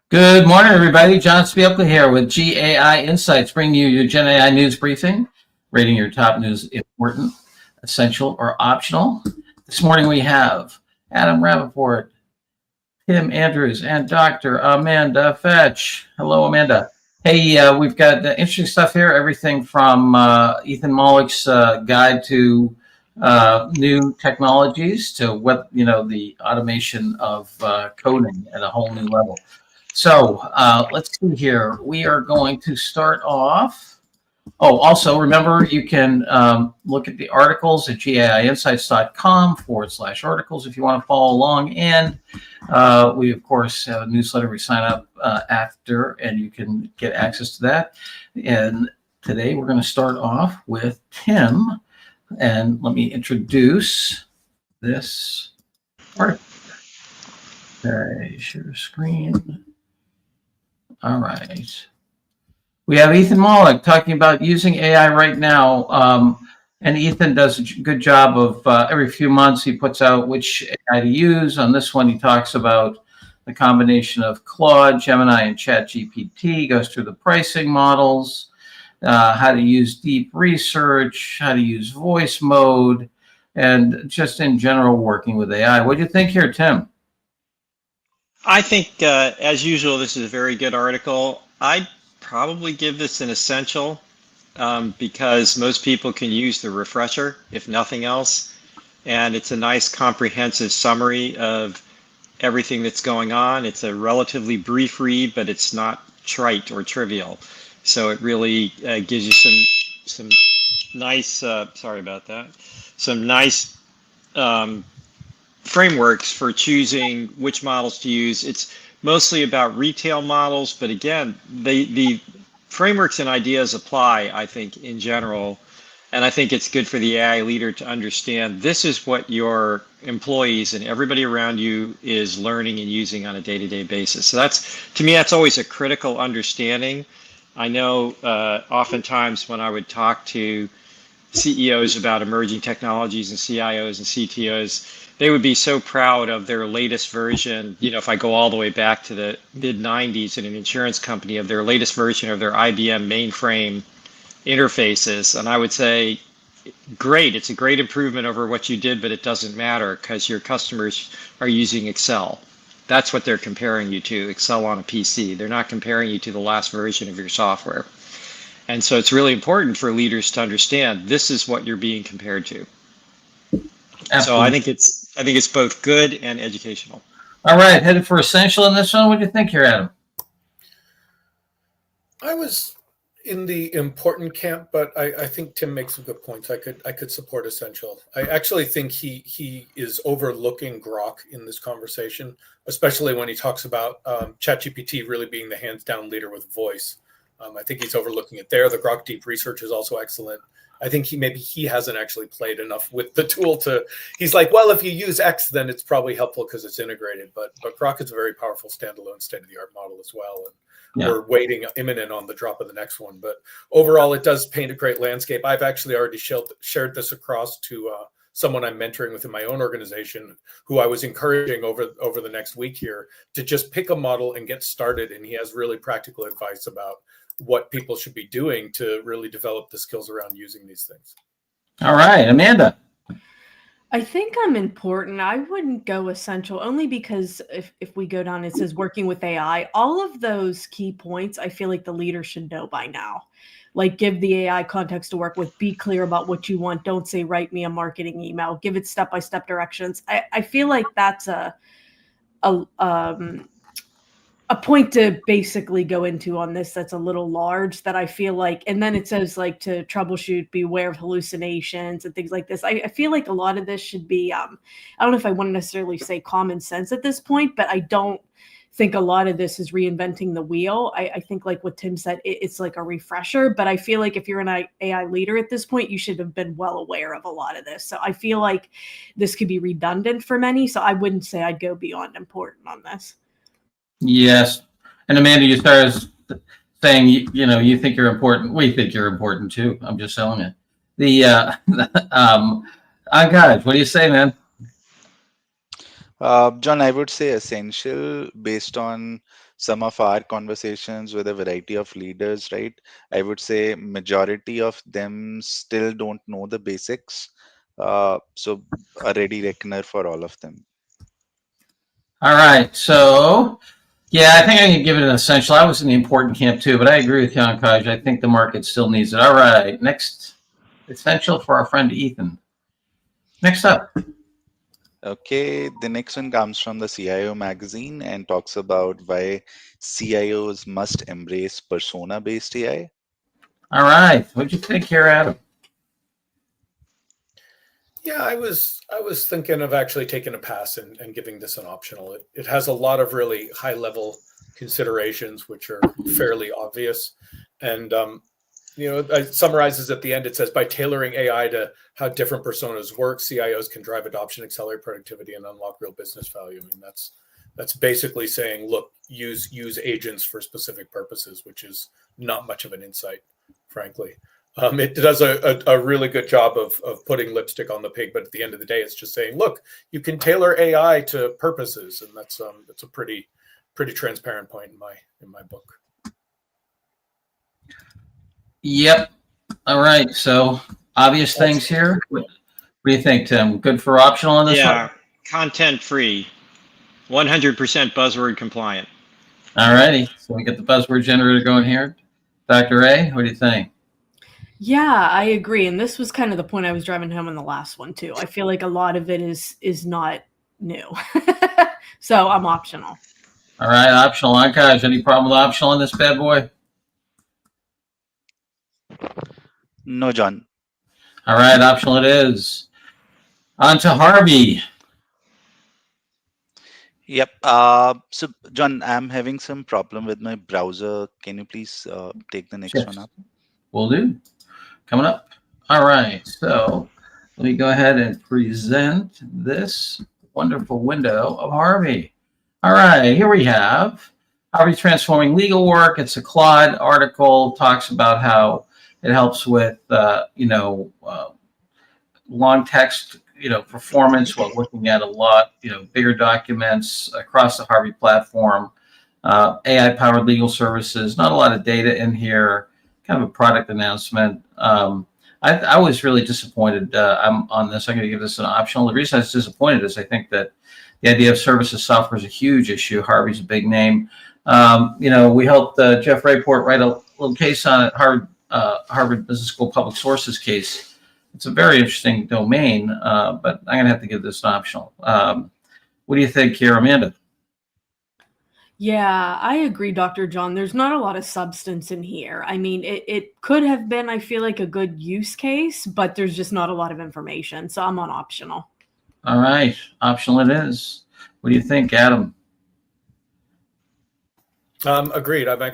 Good morning, everybody. John Spielka here with GAI Insights, bringing you your Gen AI news briefing, rating your top news important, essential, or optional. This morning we have Adam Rappaport, Tim Andrews, and Dr. Amanda Fetch. Hello, Amanda. Hey, we've got interesting stuff here, everything from Ethan Mollick's guide to new technologies to what, the automation of coding at a whole new level. So let's see here. We are going to start off. Oh, also remember you can look at the articles at gaiinsights.com/articles if you want to follow along. And we, of course, have a newsletter we sign up after, and you can get access to that. And today we're going to start off with Tim. And let me introduce this article. Okay, share screen. All right. We have Ethan Mollick talking about using AI right now. And Ethan does a good job of every few months he puts out which AI to use. On this one, he talks about the combination of Claude, Gemini, and ChatGPT. He goes through the pricing models, how to use deep research, how to use voice mode, and just in general working with AI. What do you think here, Tim? I think, as usual, this is a very good article. I'd probably give this an essential because most people can use the refresher, if nothing else. And it's a nice comprehensive summary of everything that's going on. It's a relatively brief read, but it's not trite or trivial. So it really gives you some nice, sorry about that, some nice frameworks for choosing which models to use. It's mostly about retail models, but again, the frameworks and ideas apply, I think, in general. And I think it's good for the AI leader to understand this is what your employees and everybody around you is learning and using on a day-to-day basis. So that's, to me, that's always a critical understanding. I know oftentimes when I would talk to CEOs about emerging technologies and CIOs and CTOs, they would be so proud of their latest version. You know, if I go all the way back to the mid 90s in an insurance company, of their latest version of their IBM mainframe interfaces. And I would say, great, it's a great improvement over what you did, but it doesn't matter because your customers are using Excel. That's what they're comparing you to, Excel on a PC. They're not comparing you to the last version of your software. And so it's really important for leaders to understand this is what you're being compared to. Absolutely. So I think it's both good and educational. All right, headed for essential in this one. What do you think here, Adam? I was in the important camp, but I think Tim makes some good points. I could support essential. I actually think he is overlooking Grok in this conversation, especially when he talks about ChatGPT really being the hands down leader with voice. I think he's overlooking it there. The Grok deep research is also excellent. I think he hasn't actually played enough with the tool he's like, well, if you use X, then it's probably helpful because it's integrated. But Grok is a very powerful standalone state-of-the-art model as well. And we're waiting imminent on the drop of the next one. But overall, it does paint a great landscape. I've actually already shared this across to someone I'm mentoring within my own organization, who I was encouraging over the next week here to just pick a model and get started. And he has really practical advice about what people should be doing to really develop the skills around using these things. All right, Amanda. I think I'm important. I wouldn't go essential only because if we go down, it says working with AI, all of those key points, I feel like the leader should know by now. Like, give the AI context to work with, be clear about what you want. Don't say, write me a marketing email, give it step-by-step directions. I feel like that's a point to basically go into on this that's a little large, that I feel like, and then it says like to troubleshoot, beware of hallucinations and things like this. I feel like a lot of this should be, I don't know if I want to necessarily say common sense at this point, but I don't think a lot of this is reinventing the wheel. I think like what Tim said, it's like a refresher, but I feel like if you're an AI leader at this point, you should have been well aware of a lot of this. So I feel like this could be redundant for many. So I wouldn't say I'd go beyond important on this. Yes. And Amanda, you started saying, you think you're important. We think you're important too. I'm just selling it. Guys, what do you say, man? John, I would say essential based on some of our conversations with a variety of leaders, right? I would say majority of them still don't know the basics. So a ready reckoner for all of them. All right. So, yeah, I think I can give it an essential. I was in the important camp too, but I agree with you, Ankaj. I think the market still needs it. All right. Next, essential for our friend Ethan. Next up. Okay, the next one comes from the CIO magazine and talks about why CIOs must embrace persona-based AI. All right. What'd you think here, Adam? Yeah, I was thinking of actually taking a pass and giving this an optional. It has a lot of really high level considerations which are fairly obvious, and it summarizes at the end. It says by tailoring AI to how different personas work, CIOs can drive adoption, accelerate productivity, and unlock real business value. I mean, that's basically saying, look, use agents for specific purposes, which is not much of an insight, frankly. It does a really good job of putting lipstick on the pig, but at the end of the day, it's just saying, look, you can tailor AI to purposes, and that's a pretty transparent point in my book. Yep. All right. So obvious things here. What do you think, Tim? Good for optional on this one? Yeah, content free, 100% buzzword compliant. All righty. So we get the buzzword generator going here. Dr. A, what do you think? Yeah, I agree. And this was kind of the point I was driving home in the last one too. I feel like a lot of it is not new. So I'm optional. All right, optional. Ankaj, any problem with optional on this bad boy? No, John. All right, optional it is. On to Harvey. Yep. So, John, I'm having some problem with my browser. Can you please take the next one up? Will do. Coming up. All right, so let me go ahead and present this wonderful window of Harvey. All right, here we have Harvey transforming legal work. It's a Claude article, talks about how it helps with, long text, performance while looking at a lot, bigger documents across the Harvey platform. AI-powered legal services, not a lot of data in here, kind of a product announcement. I was really disappointed I'm on this. I'm going to give this an optional. The reason I was disappointed is I think that the idea of services software is a huge issue. Harvey's a big name. We helped Jeff Rayport write a little case on it, Harvard Business School Public Sources case. It's a very interesting domain, but I'm going to have to give this an optional. What do you think here, Amanda? Yeah, I agree, Dr. John. There's not a lot of substance in here. I mean, it could have been, I feel like, a good use case, but there's just not a lot of information. So I'm on optional. All right, optional it is. What do you think, Adam? Agreed. I'm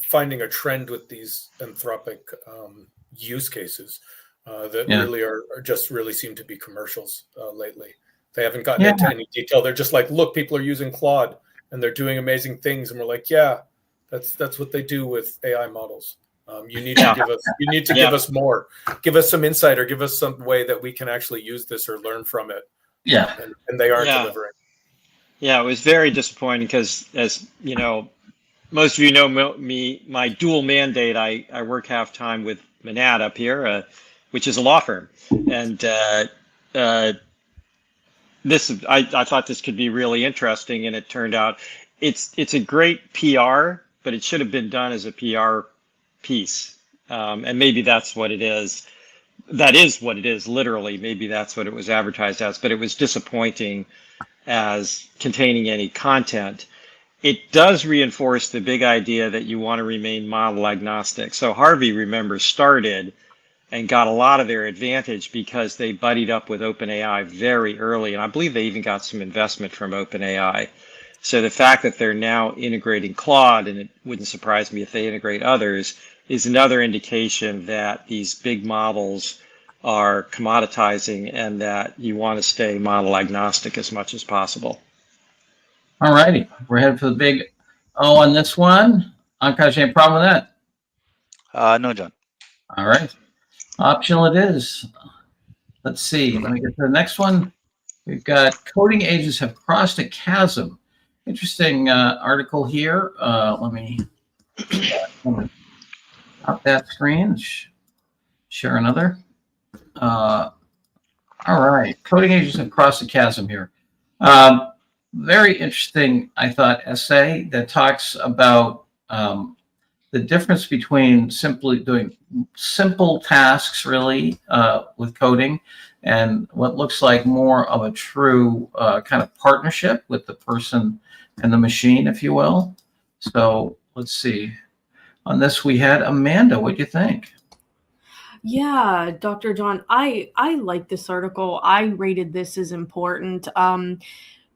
finding a trend with these Anthropic use cases that really are just really seem to be commercials lately. They haven't gotten into any detail. They're just like, look, people are using Claude and they're doing amazing things, and we're like, yeah, that's what they do with AI models. You need to give us more. Give us some insight, or give us some way that we can actually use this or learn from it. Yeah, and they aren't delivering. Yeah, it was very disappointing because, as you know, most of you know me, my dual mandate. I work half time with Manat up here, which is a law firm, and I thought this could be really interesting, and it turned out it's a great PR, but it should have been done as a PR piece, and maybe that's what it is. That is what it is, literally. Maybe that's what it was advertised as, but it was disappointing as containing any content. It does reinforce the big idea that you want to remain model agnostic. So Harvey, remember, started and got a lot of their advantage because they buddied up with OpenAI very early. And I believe they even got some investment from OpenAI. So the fact that they're now integrating Claude, and it wouldn't surprise me if they integrate others, is another indication that these big models are commoditizing and that you want to stay model agnostic as much as possible. All righty. We're headed for the big O on this one. Ankaj, any problem with that? No, John. All right. Optional it is. Let's see. Let me get to the next one. We've got coding agents have crossed a chasm. Interesting article here. Let me stop that screen and share another. All right, coding agents have crossed the chasm here. Very interesting, I thought, essay that talks about the difference between simply doing simple tasks, really, with coding, and what looks like more of a true kind of partnership with the person and the machine, if you will. So let's see. On this, we had Amanda. What do you think? Yeah, Dr. John, I like this article. I rated this as important.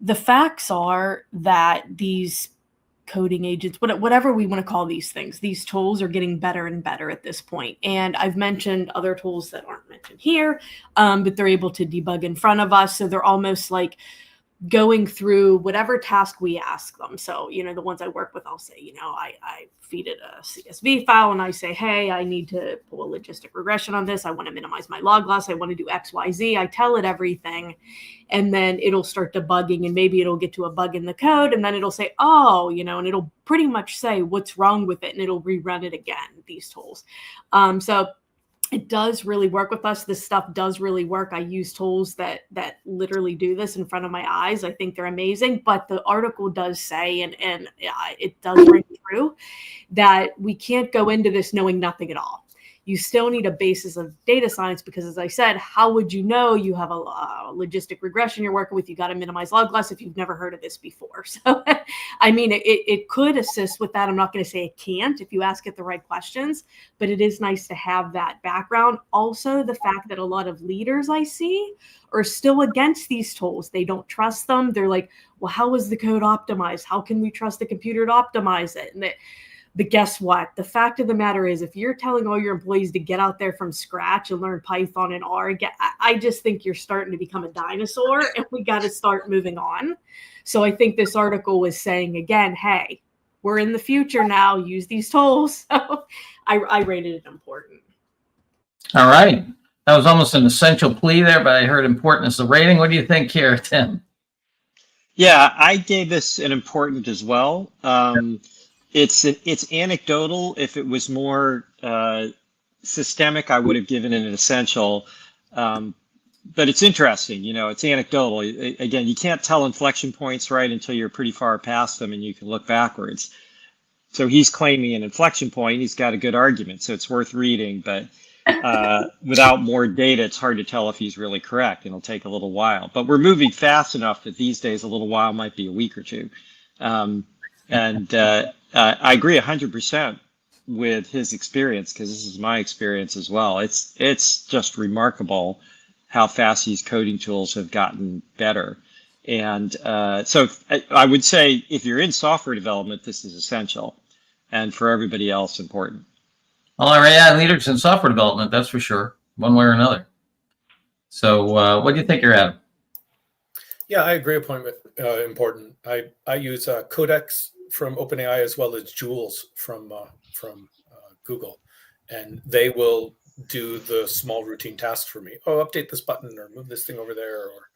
The facts are that these coding agents, whatever we want to call these things, these tools are getting better and better at this point. And I've mentioned other tools that aren't mentioned here, but they're able to debug in front of us. So they're almost like going through whatever task we ask them. So, the ones I work with, I'll say, I feed it a CSV file and I say, hey, I need to pull a logistic regression on this. I want to minimize my log loss. I want to do X, Y, Z. I tell it everything. And then it'll start debugging and maybe it'll get to a bug in the code. And then it'll say, oh, and it'll pretty much say what's wrong with it. And it'll rerun it again, these tools. So it does really work with us. This stuff does really work. I use tools that literally do this in front of my eyes. I think they're amazing. But the article does say, and it does ring true, that we can't go into this knowing nothing at all. You still need a basis of data science because, as I said, how would you know you have a logistic regression you're working with? You got to minimize log loss if you've never heard of this before. So, I mean, it could assist with that. I'm not going to say it can't if you ask it the right questions, but it is nice to have that background. Also, the fact that a lot of leaders I see are still against these tools. They don't trust them. They're like, well, how is the code optimized? How can we trust the computer to optimize it? And But guess what? The fact of the matter is, if you're telling all your employees to get out there from scratch and learn Python and R, I just think you're starting to become a dinosaur and we got to start moving on. So I think this article was saying, again, hey, we're in the future now. Use these tools. So I rated it important. All right. That was almost an essential plea there, but I heard important as the rating. What do you think here, Tim? Yeah, I gave this an important as well. It's anecdotal. If it was more systemic, I would have given it an essential. But it's interesting, it's anecdotal. Again, you can't tell inflection points right until you're pretty far past them and you can look backwards. So he's claiming an inflection point. He's got a good argument, so it's worth reading. But without more data, it's hard to tell if he's really correct, and it'll take a little while. But we're moving fast enough that these days a little while might be a week or two. I agree 100% with his experience, because this is my experience as well. It's just remarkable how fast these coding tools have gotten better. And so I would say if you're in software development, this is essential, and for everybody else, important. Well, all right, yeah, leaders in software development, that's for sure, one way or another. So what do you think, you're at? Yeah, I agree. Important. I use Codex from OpenAI as well as Jules from Google, and they will do the small routine tasks for me. Oh, update this button or move this thing over there, or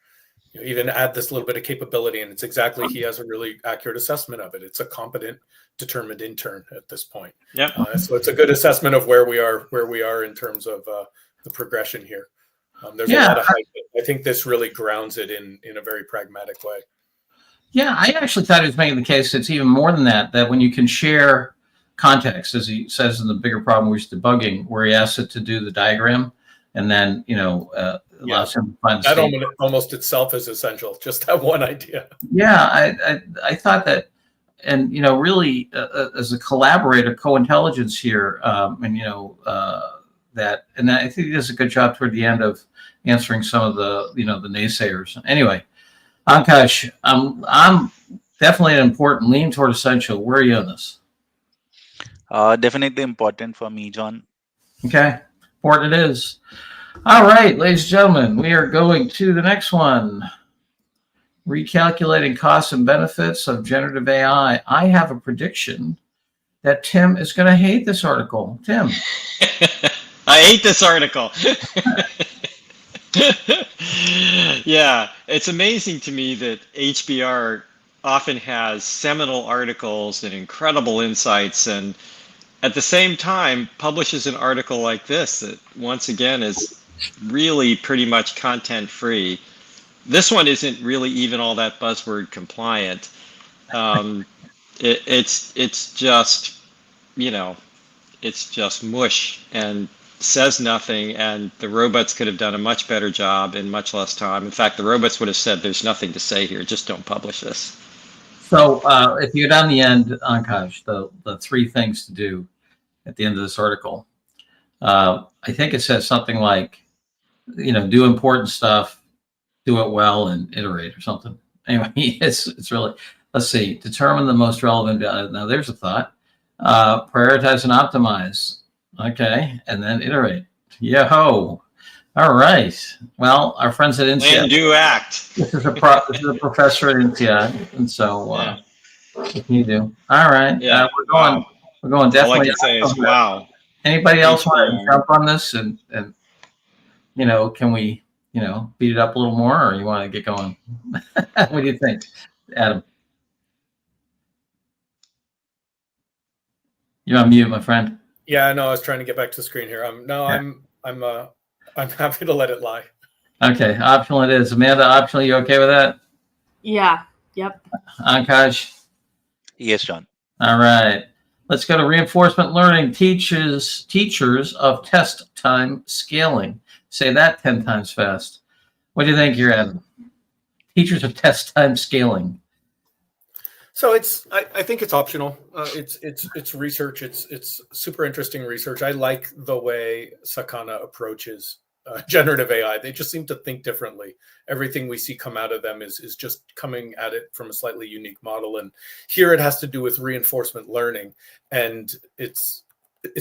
even add this little bit of capability. And it's exactly, he has a really accurate assessment of it. It's a competent, determined intern at this point. Yeah. So it's a good assessment of where we are in terms of the progression here. There's a lot of hype. I think this really grounds it in a very pragmatic way. Yeah, I actually thought he was making the case it's even more than that, that when you can share context, as he says in the bigger problem with debugging, where he asks it to do the diagram and then, allows him to find the that almost itself is essential. Just that one idea. Yeah, I thought that, and, really as a collaborator, co-intelligence here, that, and I think he does a good job toward the end of answering some of the, the naysayers. Anyway, Ankash, I'm definitely an important, lean toward essential. Where are you on this? Definitely important for me, John. Okay, important it is. All right, ladies and gentlemen, we are going to the next one. Recalculating costs and benefits of generative AI. I have a prediction that Tim is going to hate this article. Tim. I hate this article. Yeah, it's amazing to me that HBR often has seminal articles and incredible insights, and at the same time publishes an article like this that once again is really pretty much content free. This one isn't really even all that buzzword compliant. Um, it's just, you know, it's just mush and says nothing, and the robots could have done a much better job in much less time. In fact, the robots would have said, there's nothing to say here, just don't publish this. So if you go down the end, Ankash, the three things to do at the end of this article, I think it says something like, do important stuff, do it well, and iterate or something. Anyway, it's really, let's see, determine the most relevant. Now there's a thought. Prioritize and optimize. Okay, and then iterate. Yo-ho. All right. Well, our friends at INSEAD. And do act. This is a professor at INSEAD, and so Yeah. what can you do? All right. Yeah. We're going definitely. All I can say is wow. Anybody else want to HBR. jump on this and can we beat it up a little more, or you want to get going? What do you think, Adam? You're on mute, my friend. Yeah, no, I was trying to get back to the screen here. I'm happy to let it lie. Okay, optional it is. Amanda, optional, you okay with that? Yeah. Yep. Ankash? Yes, John. All right. Let's go to reinforcement learning. Teachers of test time scaling. Say that 10 times fast. What do you think here, Adam? Teachers of test time scaling. So I think it's optional. It's research. It's super interesting research. I like the way Sakana approaches generative AI. They just seem to think differently. Everything we see come out of them is just coming at it from a slightly unique model. And here it has to do with reinforcement learning, and it's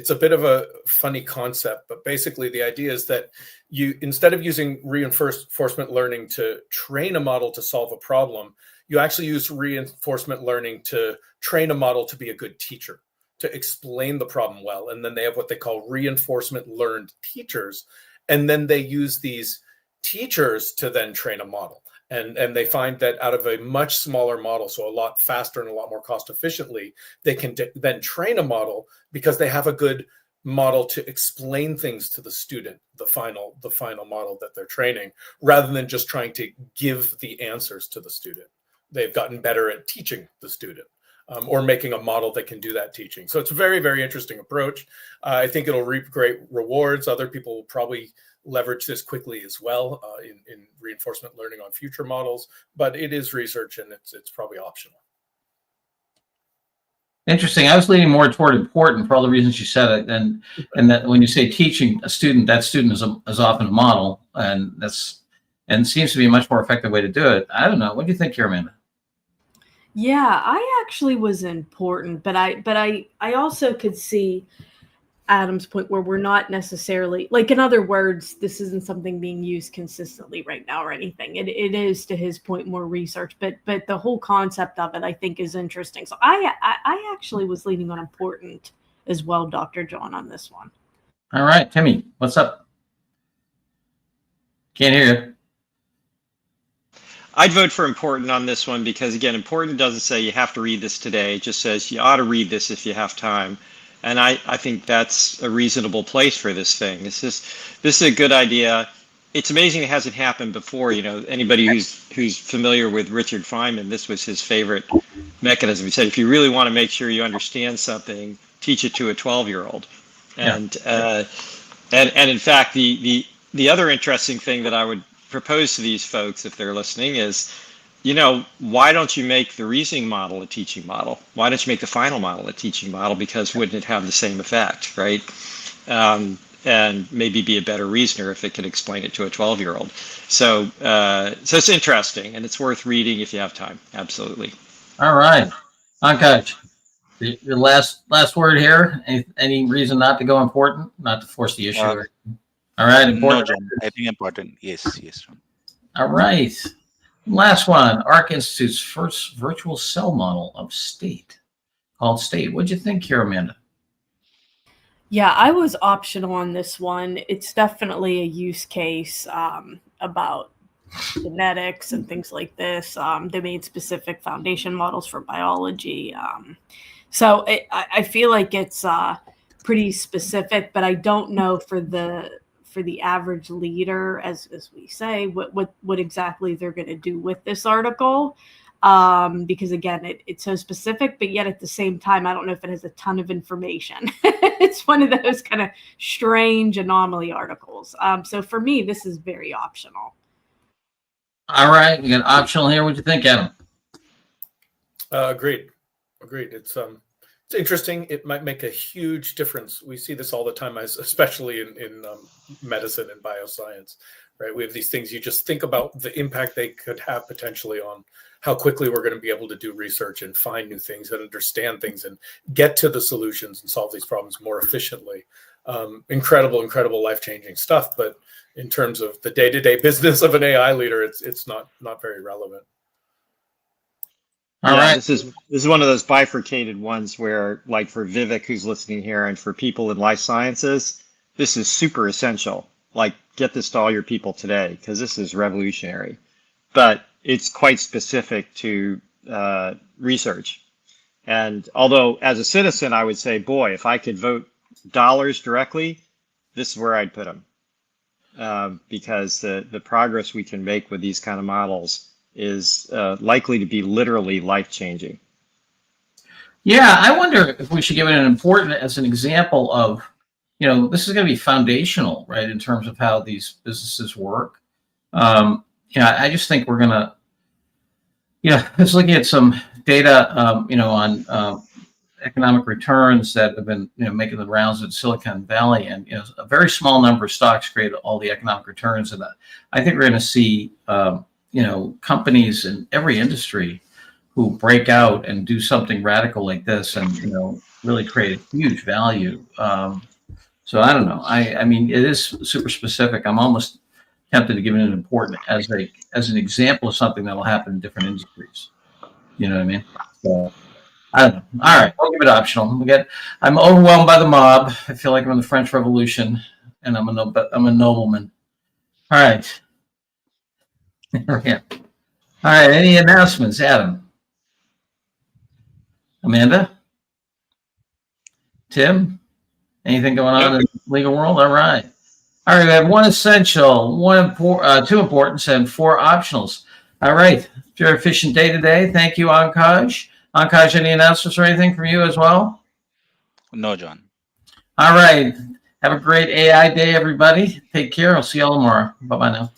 a bit of a funny concept, but basically the idea is that you, instead of using reinforcement learning to train a model to solve a problem, you actually use reinforcement learning to train a model to be a good teacher, to explain the problem well. And then they have what they call reinforcement learned teachers. And then they use these teachers to then train a model. And they find that out of a much smaller model, so a lot faster and a lot more cost efficiently, they can then train a model because they have a good model to explain things to the student, the final model that they're training, rather than just trying to give the answers to the student. They've gotten better at teaching the student, or making a model that can do that teaching. So it's a very, very interesting approach. I think it'll reap great rewards. Other people will probably leverage this quickly as well in reinforcement learning on future models, but it is research and it's probably optional. Interesting. I was leaning more toward important for all the reasons you said it, and that when you say teaching a student, that student is often a model, and seems to be a much more effective way to do it. I don't know. What do you think here, Amanda? Yeah, I actually was important, but I also could see Adam's point where we're not necessarily, like, in other words, this isn't something being used consistently right now or anything. It is, to his point, more research, but the whole concept of it, I think, is interesting. So I actually was leaning on important as well, Dr. John, on this one. All right, Timmy, what's up? Can't hear you. I'd vote for important on this one because, again, important doesn't say you have to read this today. It just says you ought to read this if you have time. And I think that's a reasonable place for this thing. This is a good idea. It's amazing it hasn't happened before. Anybody who's familiar with Richard Feynman, this was his favorite mechanism. He said, if you really want to make sure you understand something, teach it to a 12-year-old. And in fact, the other interesting thing that I would propose to these folks, if they're listening, is, why don't you make the reasoning model a teaching model? Why don't you make the final model a teaching model? Because wouldn't it have the same effect, right? And maybe be a better reasoner if it could explain it to a 12-year-old. So it's interesting, and it's worth reading if you have time. Absolutely. All right, Ankash, the last word here. Any reason not to go important? Not to force the issue. All right, important. No, John, I think important. Yes, John. All right. Last one, ARC Institute's first virtual cell model of state, called State. What'd you think here, Amanda? Yeah, I was optional on this one. It's definitely a use case about genetics and things like this. They made specific foundation models for biology. So I feel like it's pretty specific, but I don't know for the average leader, as we say, what exactly they're going to do with this article. Because again, it's so specific, but yet at the same time, I don't know if it has a ton of information. It's one of those kind of strange anomaly articles. So for me, this is very optional. All right, we got optional here. What do you think, Adam? Agreed. It's interesting. It might make a huge difference. We see this all the time, especially in medicine and bioscience, right? We have these things. You just think about the impact they could have potentially on how quickly we're going to be able to do research and find new things and understand things and get to the solutions and solve these problems more efficiently. Incredible, life-changing stuff. But in terms of the day-to-day business of an AI leader, it's not very relevant. All right. This is one of those bifurcated ones where, like for Vivek who's listening here, and for people in life sciences, this is super essential. Like, get this to all your people today because this is revolutionary. But it's quite specific to research. And although as a citizen, I would say, boy, if I could vote dollars directly, this is where I'd put them. Because the progress we can make with these kind of models is likely to be literally life-changing. Yeah, I wonder if we should give it an important as an example of, this is going to be foundational, right, in terms of how these businesses work. I just think we're going to, just looking at some data, on economic returns that have been, making the rounds in Silicon Valley, and a very small number of stocks create all the economic returns, and I think we're going to see, companies in every industry who break out and do something radical like this, and really create a huge value. So I don't know. I mean, it is super specific. I'm almost tempted to give it an important as an example of something that will happen in different industries. You know what I mean? So I don't know. All right, we'll give it optional. I'm overwhelmed by the mob. I feel like I'm in the French Revolution, and I'm a nobleman. All right. Yeah. All right. Any announcements, Adam? Amanda? Tim? Anything going on in the legal world? All right. All right. We have one essential, two importance, and four optionals. All right. Very efficient day today. Thank you, Ankaj. Ankaj, any announcements or anything from you as well? No, John. All right. Have a great AI day, everybody. Take care. I'll see you all tomorrow. Bye-bye now.